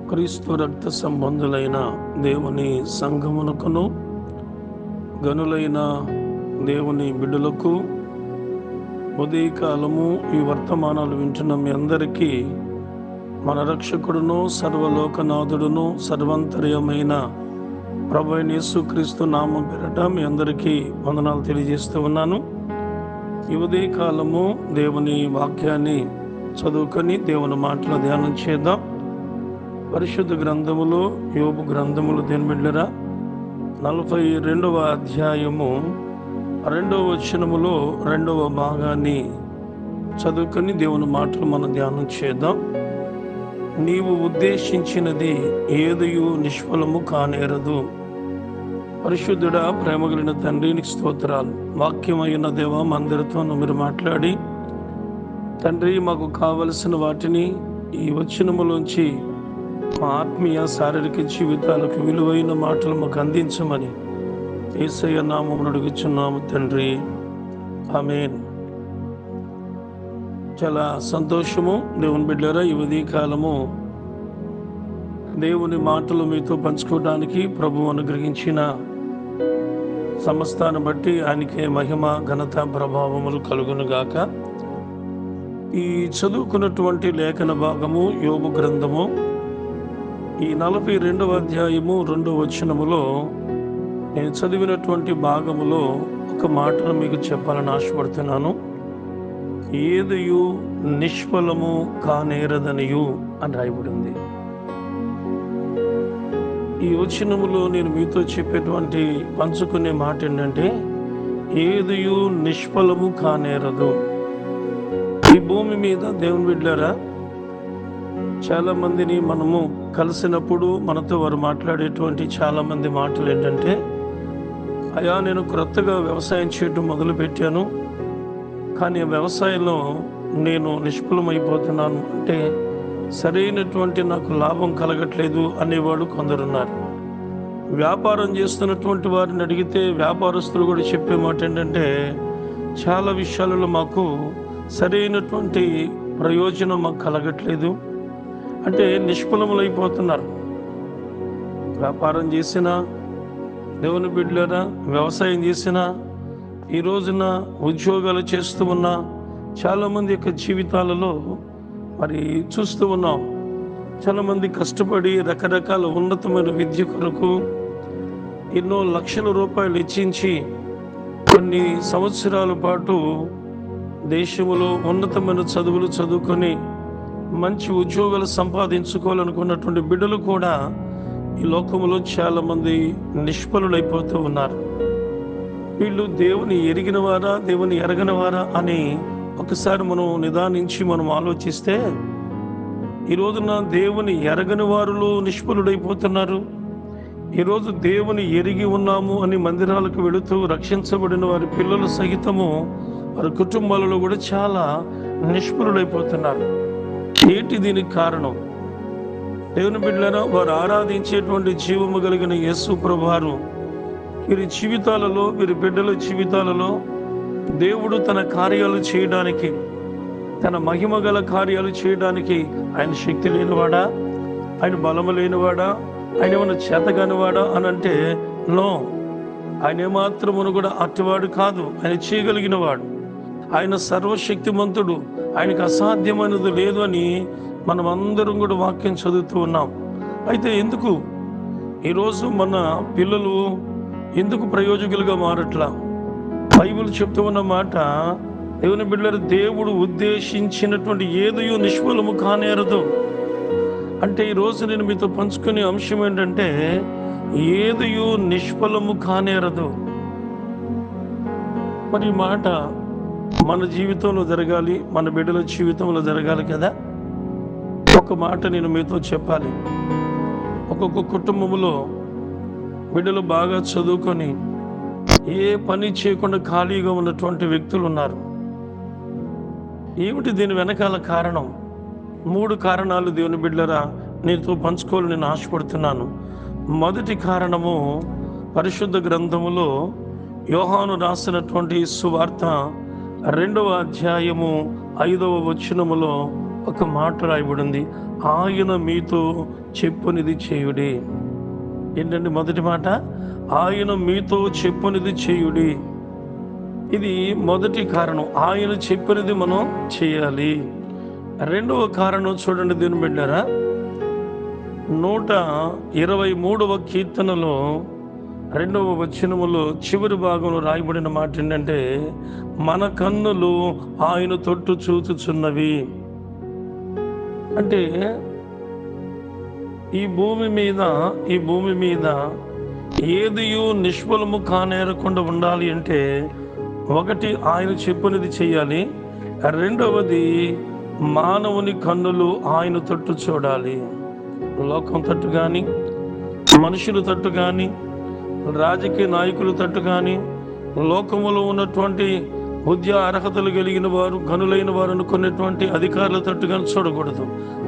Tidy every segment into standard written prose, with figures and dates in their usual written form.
క్రీస్తు రక్త సంబంధులైన దేవుని సంఘమునకును గనులైన దేవుని బిడ్డలకు ఉదయకాలము ఈ వర్తమానాలు వింటున్న మీ అందరికీ మన రక్షకుడును సర్వలోకనాథుడును సర్వాంతర్యమైన ప్రభువైన యేసుక్రీస్తు నామం పేరట మీ అందరికీ వందనాలు తెలియజేస్తూ ఉన్నాను. ఈ ఉదయకాలము దేవుని వాక్యాన్ని చదువుకొని దేవుని మాటలు ధ్యానం చేద్దాం. పరిశుద్ధ గ్రంథములో యోబు గ్రంథములు దేనిబిడ్డరా 42వ అధ్యాయము 2వ వచనములో 2వ భాగాన్ని చదువుకొని దేవుని మాటలు మనం ధ్యానం చేద్దాం. నీవు ఉద్దేశించినది ఏదియు నిష్ఫలము కానేరదు. పరిశుద్ధుడా, ప్రేమగలిగిన తండ్రి, నీకు స్తోత్రాలు. వాక్యమైన దేవ అందరితో మీరు మాట్లాడి తండ్రి, మాకు కావలసిన వాటిని ఈ వచనములోంచి మా ఆత్మీయ శారీరక జీవితాలకు విలువైన మాటలు మాకు అందించమని యేసయ్య నామమున అడుగుచున్నాము తండ్రి, ఆమేన్. చాలా సంతోషము దేవుని బిడ్డలారా, ఈ ఉదయకాలము దేవుని మాటలు మీతో పంచుకోవడానికి ప్రభువు అనుగ్రహించిన సమస్తాన్ని బట్టి ఆయనకే మహిమ ఘనత ప్రభావములు కలుగునుగాక. ఈ చదువుకున్నటువంటి లేఖన భాగము యోబు గ్రంథము ఈ 42వ అధ్యాయము 2వ వచనములో నేను చదివినటువంటి భాగములో ఒక మాటను మీకు చెప్పాలని ఆశపడుతున్నాను. ఏదియు నిష్ఫలము కానేరదనియు అని రాయబడింది. ఈ వచనములో నేను మీతో చెప్పేటువంటి పంచుకునే మాట ఏంటంటే, ఏదియు నిష్ఫలము కానేరదు. ఈ భూమి మీద దేవుని బిడ్డలారా, చాలా మందిని మనము కలిసినప్పుడు మనతో వారు మాట్లాడేటువంటి చాలా మంది మాటలు ఏంటంటే, అయ్యా నేను క్రొత్తగా వ్యవసాయం చేయడం మొదలుపెట్టాను, కానీ వ్యవసాయంలో నేను నిష్ఫలమైపోతున్నాను, అంటే సరైనటువంటి నాకు లాభం కలగట్లేదు అనేవాడు కొందరున్నారు. వ్యాపారం చేస్తున్నటువంటి వారిని అడిగితే వ్యాపారస్తులు కూడా చెప్పే మాట ఏంటంటే, చాలా విషయాలలో మాకు సరైనటువంటి ప్రయోజనం మాకు కలగట్లేదు, అంటే నిష్ఫలములైపోతున్నారు. వ్యాపారం చేసినా, దేవుని బిడ్డలారా వ్యవసాయం చేసినా, ఈ రోజున ఉద్యోగాలు చేస్తూ ఉన్న చాలామంది యొక్క జీవితాలలో మరి చూస్తూ ఉన్నాం. చాలామంది కష్టపడి రకరకాల ఉన్నతమైన విద్య కొరకు ఎన్నో లక్షల రూపాయలు ఇచ్చించి కొన్ని సంవత్సరాల పాటు దేశంలో ఉన్నతమైన చదువులు చదువుకొని మంచి ఉద్యోగాలు సంపాదించుకోవాలనుకున్నటువంటి బిడ్డలు కూడా ఈ లోకంలో చాలామంది నిష్ఫలులైపోతూ ఉన్నారు. వీళ్ళు దేవుని ఎరిగిన వారా, దేవుని ఎరగని వారా అని ఒకసారి మనం నిదానించి మనం ఆలోచిస్తే, ఈ రోజున దేవుని ఎరగని వారులు నిష్ఫలుడైపోతున్నారు. ఈరోజు దేవుని ఎరిగి ఉన్నాము అని మందిరాలకు వెళుతూ రక్షించబడిన వారి పిల్లలు సహితము వారి కుటుంబాలలో కూడా చాలా నిష్ఫలుడైపోతున్నారు. ఏంటి దీనికి కారణం? దేవుని బిడ్డలారా, వారు ఆరాధించేటువంటి జీవము కలిగిన యేసు ప్రభువారు వీరి జీవితాలలో, వీరి బిడ్డల జీవితాలలో దేవుడు తన కార్యాలు చేయడానికి, తన మహిమ గల కార్యాలు చేయడానికి ఆయన శక్తి లేనివాడా, ఆయన బలము లేనివాడా, ఆయన ఏమన్నా చేతగానివాడా అని అంటే నో, ఆయన ఏమాత్రమును కూడా అట్టివాడు కాదు. ఆయన చేయగలిగిన వాడు, ఆయన సర్వశక్తిమంతుడు, ఆయనకు అసాధ్యమైనది లేదు అని మనం అందరం కూడా వాక్యం చదువుతూ ఉన్నాం. అయితే ఎందుకు ఈరోజు మన పిల్లలు ఎందుకు ప్రయోజకులుగా మారట్లా? బైబిల్ చెప్తూ ఉన్న మాట, దేవుని బిడ్డలారా, దేవుడు ఉద్దేశించినటువంటి ఏదియు నిష్ఫలము కానేరదు. అంటే ఈరోజు నేను మీతో పంచుకునే అంశం ఏంటంటే, ఏదియు నిష్ఫలము కానేరదు. మరి ఈ మాట మన జీవితంలో జరగాలి, మన బిడ్డల జీవితంలో జరగాలి కదా. ఒక మాట నేను మీతో చెప్పాలి. ఒక్కొక్క కుటుంబంలో బిడ్డలు బాగా చదువుకొని ఏ పని చేయకుండా ఖాళీగా ఉన్నటువంటి వ్యక్తులు ఉన్నారు. ఏమిటి దీని వెనకాల కారణం? 3 కారణాలు దేవుని బిడ్డలారా నీతో పంచుకోవాలని నేను ఆశపడుతున్నాను. మొదటి కారణము, పరిశుద్ధ గ్రంథములో యోహాను రాసినటువంటి సువార్త 2వ అధ్యాయము 5వ వచనములో ఒక మాట రాయబడింది, ఆయన మీతో చెప్పునిది చేయుడి. ఏంటంటే మొదటి మాట, ఆయన మీతో చెప్పునిది చేయుడి. ఇది మొదటి కారణం, ఆయన చెప్పినది మనం చేయాలి. రెండవ కారణం చూడండి దీని బిడ్డారా, 123వ కీర్తనలో 2వ వచనములో చివరి భాగంలో రాయబడిన మాట ఏంటంటే, మన కన్నులు ఆయన తొట్టు చూచుచున్నవి. అంటే ఈ భూమి మీద ఏదియు నిష్ఫలము కానేరకుండా ఉండాలి అంటే, ఒకటి ఆయన చెప్పినది చేయాలి, రెండవది మానవుని కన్నులు ఆయన తట్టు చూడాలి. లోకం తట్టు కానీ, మనుషుల తట్టు కానీ, రాజకీయ నాయకుల తట్టు కానీ, లోకములో ఉన్నటువంటి బుద్ధి అర్హతలు కలిగిన వారు, గనులైన వారు అనుకునేటువంటి అధికారుల తట్టు కానీ చూడకూడదు,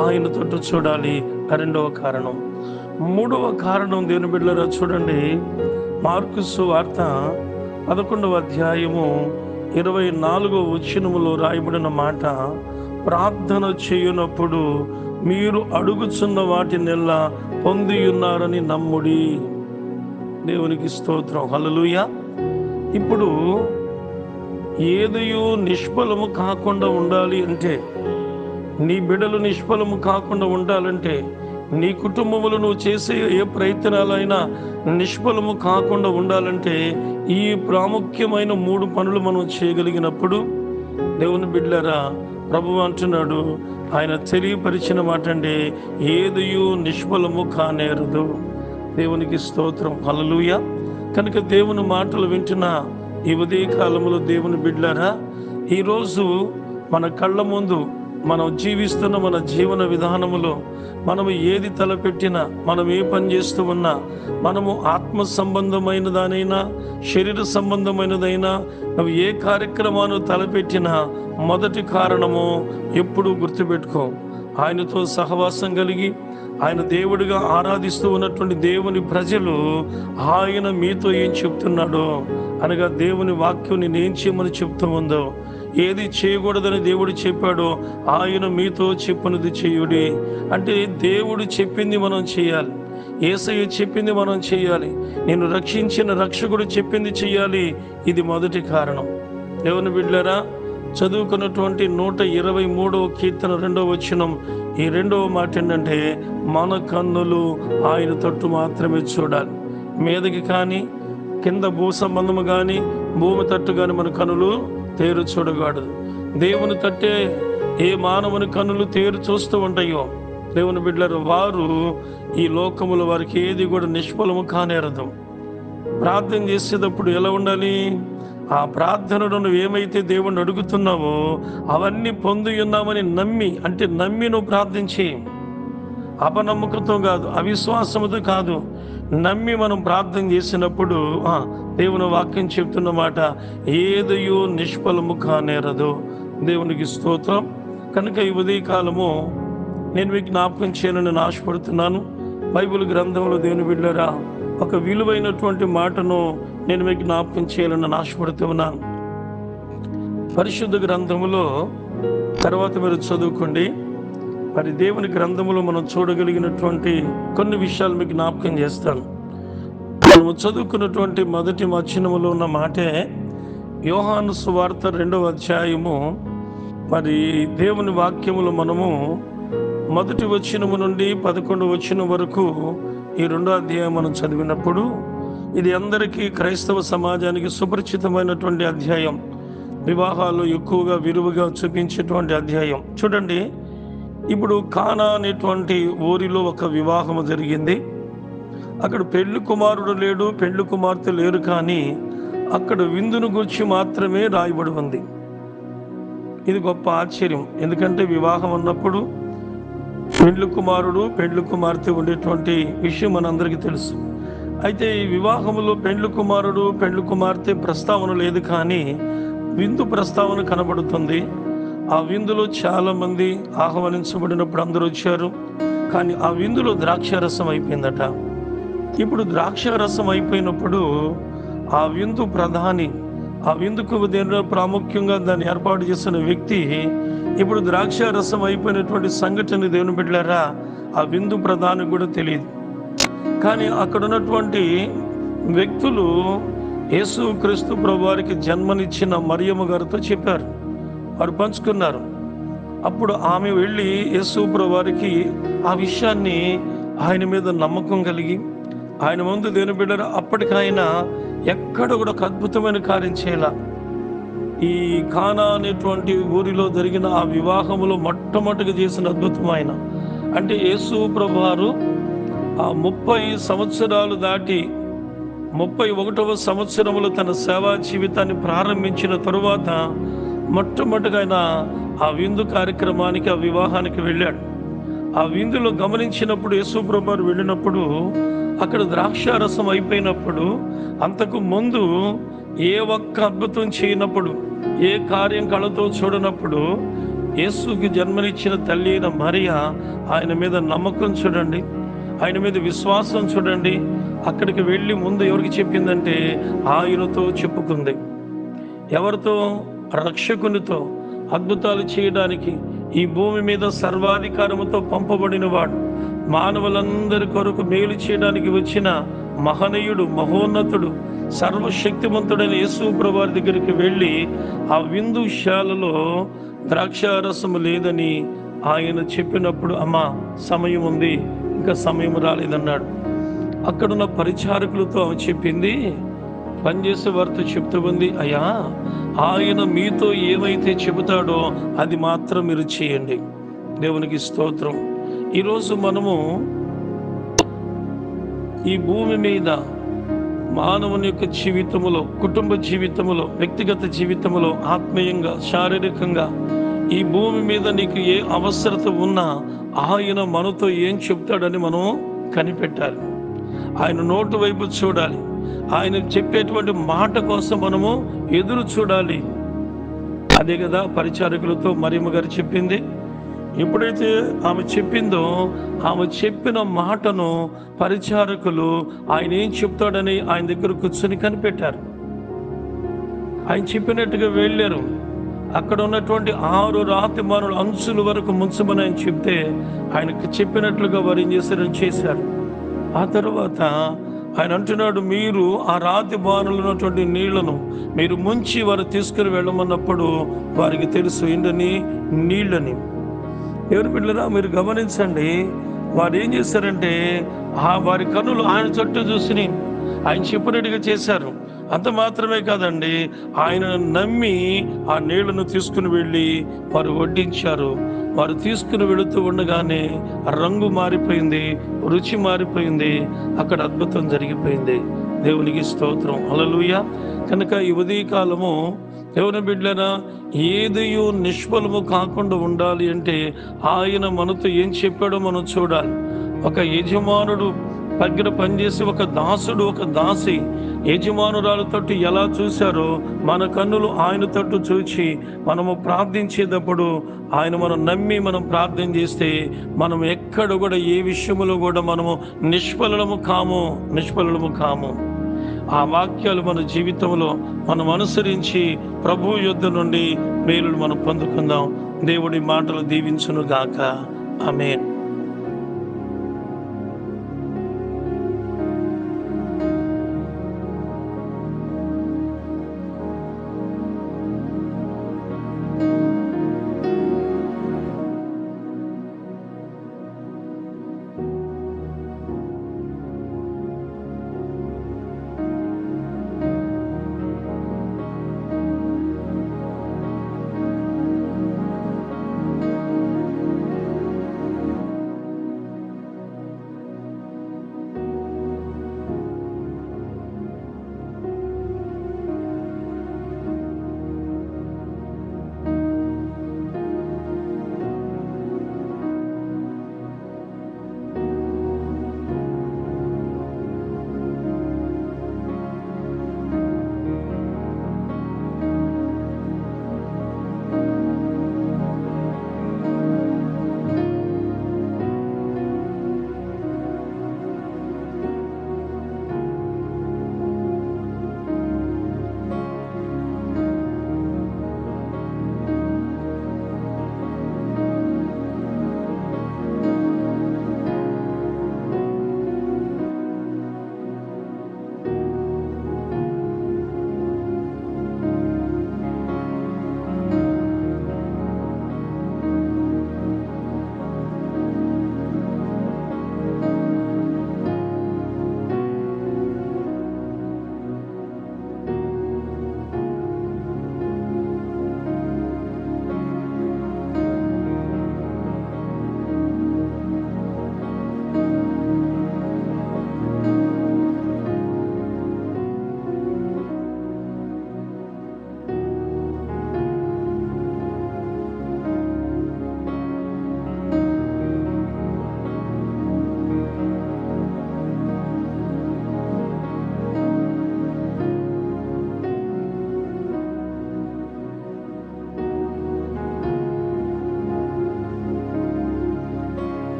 ఆయన తట్టు చూడాలి. రెండవ కారణం. మూడవ కారణం దేవుని బిడ్డలారా చూడండి, మార్కు సువార్త 11వ అధ్యాయము 24వ వచనములో రాయబడిన మాట, ప్రార్థన చేయునప్పుడు మీరు అడుగుచున్న వాటినెల్లా పొంది ఉన్నారని నమ్ముడి. దేవునికి స్తోత్రం, హల్లెలూయా. ఇప్పుడు ఏదియు నిష్ఫలము కాకుండా ఉండాలి అంటే, నీ బిడ్డలు నిష్ఫలము కాకుండా ఉండాలంటే, నీ కుటుంబములు నువ్వు చేసే ఏ ప్రయత్నాలైనా నిష్ఫలము కాకుండా ఉండాలంటే, ఈ ప్రాముఖ్యమైన 3 పనులు మనం చేయగలిగినప్పుడు, దేవుని బిడ్డలారా ప్రభువు అంటున్నాడు, ఆయన తెలియపరిచిన మాట అంటే, ఏదియు నిష్ఫలము కానేరదు. దేవునికి స్తోత్రం, హల్లెలూయా. కనుక దేవుని మాటలు వింటున్న ఈ ఉదయ కాలంలో దేవుని బిడ్డలారా, ఈరోజు మన కళ్ళ ముందు మనం జీవిస్తున్న మన జీవన విధానములో మనము ఏది తలపెట్టినా, మనం ఏ పని చేస్తూ ఉన్నా, మనము ఆత్మ సంబంధమైనదానైనా శరీర సంబంధమైనదైనా నువ్వు ఏ కార్యక్రమాన్ని తలపెట్టినా మొదటి కారణము ఎప్పుడూ గుర్తుపెట్టుకో, ఆయనతో సహవాసం కలిగి ఆయన దేవుడిగా ఆరాధిస్తూ ఉన్నటువంటి దేవుని ప్రజలు ఆయన మీతో ఏం చెప్తున్నాడో, అనగా దేవుని వాక్యం నేను ఏం చేయమని చెప్తూ ఉందో, ఏది చేయకూడదని దేవుడు చెప్పాడో ఆయన మీతో చెప్పినది చేయుడి. అంటే దేవుడు చెప్పింది మనం చేయాలి, యేసయ్య చెప్పింది మనం చేయాలి, నేను రక్షించిన రక్షకుడు చెప్పింది చేయాలి. ఇది మొదటి కారణం. దేవుని బిడ్డలారా, చదువుకున్నటువంటి 123వ కీర్తన 2వ వచనం, ఈ 2వ మాట ఏంటంటే, మన కన్నులు ఆయన తట్టు మాత్రమే చూడాలి. మీదకి కానీ, కింద భూ సంబంధము కానీ, భూమి తట్టు కానీ మన కన్నులు తేరు చూడకూడదు. దేవుని తట్టే ఏ మానవుని కన్నులు తేరు చూస్తూ ఉంటాయో, దేవుని బిడ్డలారా, వారు ఈ లోకములో వారికి ఏది కూడా నిష్ఫలము కానేరదు. ప్రార్థన చేసేటప్పుడు ఎలా ఉండాలి? ఆ ప్రార్థనను నువ్వు ఏమైతే దేవుణ్ణి అడుగుతున్నావో అవన్నీ పొంది ఉన్నామని నమ్మి, అంటే నమ్మి నువ్వు ప్రార్థించి, అపనమ్మకంతో కాదు, అవిశ్వాసముతో కాదు, నమ్మి మనం ప్రార్థన చేసినప్పుడు దేవుని వాక్యం చెప్తున్నమాట, ఏదయో నిష్ఫలము కానేరదు. దేవునికి స్తోత్రం. కనుక ఈ ఉదయకాలము నేను మీకు జ్ఞాపకం చేయాలని ఆశపడుతున్నాను. బైబిల్ గ్రంథంలో దేవుని బిడ్డలారా, ఒక విలువైనటువంటి మాటను నేను మీకు జ్ఞాపకం చేయాలని ఆశపడుతూ ఉన్నాను. పరిశుద్ధ గ్రంథములో తర్వాత మీరు చదువుకోండి, మరి దేవుని గ్రంథములో మనం చూడగలిగినటువంటి కొన్ని విషయాలు మీకు జ్ఞాపకం చేస్తాను. మనము చదువుకున్నటువంటి మొదటి వచనములో ఉన్న మాటే యోహాను సువార్త 2వ అధ్యాయము. మరి దేవుని వాక్యములు మనము మొదటి వచనము నుండి 11వ వచనం వరకు ఈ 2వ అధ్యాయం మనం చదివినప్పుడు, ఇది అందరికీ క్రైస్తవ సమాజానికి సుపరిచితమైనటువంటి అధ్యాయం. వివాహాలు ఎక్కువగా విరివిగా చూపించేటువంటి అధ్యాయం. చూడండి, ఇప్పుడు కానా అనేటువంటి ఊరిలో ఒక వివాహము జరిగింది. అక్కడ పెళ్లి కుమారుడు లేడు, పెళ్లి కుమార్తె లేరు, కానీ అక్కడ విందును గురించి మాత్రమే రాయబడి ఉంది. ఇది గొప్ప ఆశ్చర్యం. ఎందుకంటే వివాహం అన్నప్పుడు పెళ్లి కుమారుడు పెళ్లి కుమార్తె ఉండేటువంటి విషయం మనందరికీ తెలుసు. అయితే ఈ వివాహంలో పెళ్లి కుమారుడు పెళ్లి కుమార్తె ప్రస్తావన లేదు, కానీ విందు ప్రస్తావన కనబడుతుంది. ఆ విందులో చాలా మంది ఆహ్వానించబడినప్పుడు అందరూ వచ్చారు, కానీ ఆ విందులో ద్రాక్షారసం అయిపోయిందట. ఇప్పుడు ద్రాక్షారసం అయిపోయినప్పుడు ఆ విందు ప్రధాని, ఆ విందుకు ప్రాముఖ్యంగా దాన్ని ఏర్పాటు చేసిన వ్యక్తి ఇప్పుడు ద్రాక్ష రసం అయిపోయినటువంటి సంఘటన దేవుని బిడ్డలారా ఆ విందు ప్రధానికి కూడా తెలియదు. కానీ అక్కడ ఉన్నటువంటి వ్యక్తులు యేసు క్రీస్తు ప్రభువారికి జన్మనిచ్చిన మరియమ్మ గారితో చెప్పారు. వారు పంచుకున్నారు. అప్పుడు ఆమె వెళ్ళి యేసు ప్రభువారికి ఆ విషయాన్ని ఆయన మీద నమ్మకం కలిగి ఆయన ముందు దేవుని బిడ్డలారా అప్పటికైనా ఎక్కడ కూడా ఒక అద్భుతమైన కార్యం చేయాల. ఈ కానా అనేటువంటి ఊరిలో జరిగిన ఆ వివాహములో మొట్టమొదటిగా చేసిన అద్భుతమైన అంటే యేసు ప్రభువారు ఆ 30 సంవత్సరాలు దాటి 31వ సంవత్సరములో తన సేవా జీవితాన్ని ప్రారంభించిన తరువాత మొట్టమొదటిగా ఆయన ఆ విందు కార్యక్రమానికి ఆ వివాహానికి వెళ్ళాడు. ఆ విందులో గమనించినప్పుడు యేసు ప్రభువారు వెళ్ళినప్పుడు అక్కడ ద్రాక్షారసం అయిపోయినప్పుడు అంతకు ముందు ఏ ఒక్క అద్భుతం చేయనప్పుడు ఏ కార్యం కళతో చూడనప్పుడు యేసుకి జన్మనిచ్చిన తల్లి అయిన మరియ ఆయన మీద నమ్మకం చూడండి, ఆయన మీద విశ్వాసం చూడండి. అక్కడికి వెళ్ళి ముందు ఎవరికి చెప్పిందంటే ఆయనతో చెప్పుకుంది. ఎవరితో? రక్షకునితో. అద్భుతాలు చేయడానికి ఈ భూమి మీద సర్వాధికారముతో పంపబడిన వాడు, మానవులందరి కొరకు మేలు చేయడానికి వచ్చిన మహనీయుడు, మహోన్నతుడు, సర్వశక్తిమంతుడైన యేసు ప్రభువారి దగ్గరికి వెళ్ళి ఆ విందుశాలలో ద్రాక్షారసము లేదని ఆయన చెప్పినప్పుడు అమ్మా సమయం ఉంది, ఇంకా సమయం రాలేదన్నాడు. అక్కడున్న పరిచారకులతో ఆమె చెప్పింది, పనిచేసే వారితో చెప్తూ ఉంది, అయ్యా ఆయన మీతో ఏమైతే చెబుతాడో అది మాత్రం మీరు చేయండి. దేవునికి స్తోత్రం. ఈరోజు మనము ఈ భూమి మీద మానవుని యొక్క జీవితంలో, కుటుంబ జీవితంలో, వ్యక్తిగత జీవితంలో, ఆత్మీయంగా, శారీరకంగా ఈ భూమి మీద నీకు ఏ అవసరత ఉన్నా ఆయన మనతో ఏం చెప్తాడని మనం కనిపెట్టాలి. ఆయన నోటు వైపు చూడాలి. ఆయన చెప్పేటువంటి మాట కోసం మనము ఎదురు చూడాలి. అదే కదా పరిచారకులతో మరియమ్మ గారు చెప్పింది. ఎప్పుడైతే ఆమె చెప్పిందో ఆమె చెప్పిన మాటను పరిచారకులు ఆయన ఏం చెప్తాడని ఆయన దగ్గర కూర్చొని కనిపెట్టారు. ఆయన చెప్పినట్టుగా వెళ్ళారు. అక్కడ ఉన్నటువంటి 6 రాతి మానుల అంచుల వరకు ముంచమని ఆయన చెప్తే ఆయనకు చెప్పినట్లుగా వారు ఏం చేశారు. ఆ తర్వాత ఆయన అంటున్నాడు, మీరు ఆ రాతి బాణులు ఉన్నటువంటి నీళ్లను మీరు ముంచి వారు తీసుకుని వెళ్ళమన్నప్పుడు వారికి తెలుసు ఏంటని, నీళ్ళని. ఎవరి బిడ్డలారా మీరు గమనించండి, వారు ఏం చేశారంటే వారి కన్నులు ఆయన చుట్టూ చూసి ఆయన చెప్పినట్టుగా చేశారు. అంత మాత్రమే కాదండి, ఆయన నమ్మి ఆ నీళ్లను తీసుకుని వెళ్ళి వారు వడ్డించారు. వారు తీసుకుని వెళుతూ ఉండగానే రంగు మారిపోయింది, రుచి మారిపోయింది, అక్కడ అద్భుతం జరిగిపోయింది. దేవునికి స్తోత్రం, హల్లెలూయా. కనుక ఈ ఉదయకాలము దేవుని బిడ్డలారా ఏదియు నిష్ఫలము కాకుండా ఉండాలి అంటే ఆయన మనతో ఏం చెప్పాడో మనం చూడాలి. ఒక యజమానుడు దగ్గర పనిచేసి ఒక దాసుడు, ఒక దాసి యజమానురాలు తట్టు ఎలా చూశారో మన కన్నులు ఆయన తట్టు చూచి మనము ప్రార్థించేటప్పుడు ఆయన మనం నమ్మి మనం ప్రార్థన చేస్తే మనం ఎక్కడ కూడా ఏ విషయంలో కూడా మనము నిష్ఫలము కాము. ఆ వాక్యాలు మన జీవితంలో మనం అనుసరించి ప్రభు యొద్ద నుండి మేలులు మనం పొందుకుందాం. దేవుడి మాటలు దీవించును గాక. ఆమేన్.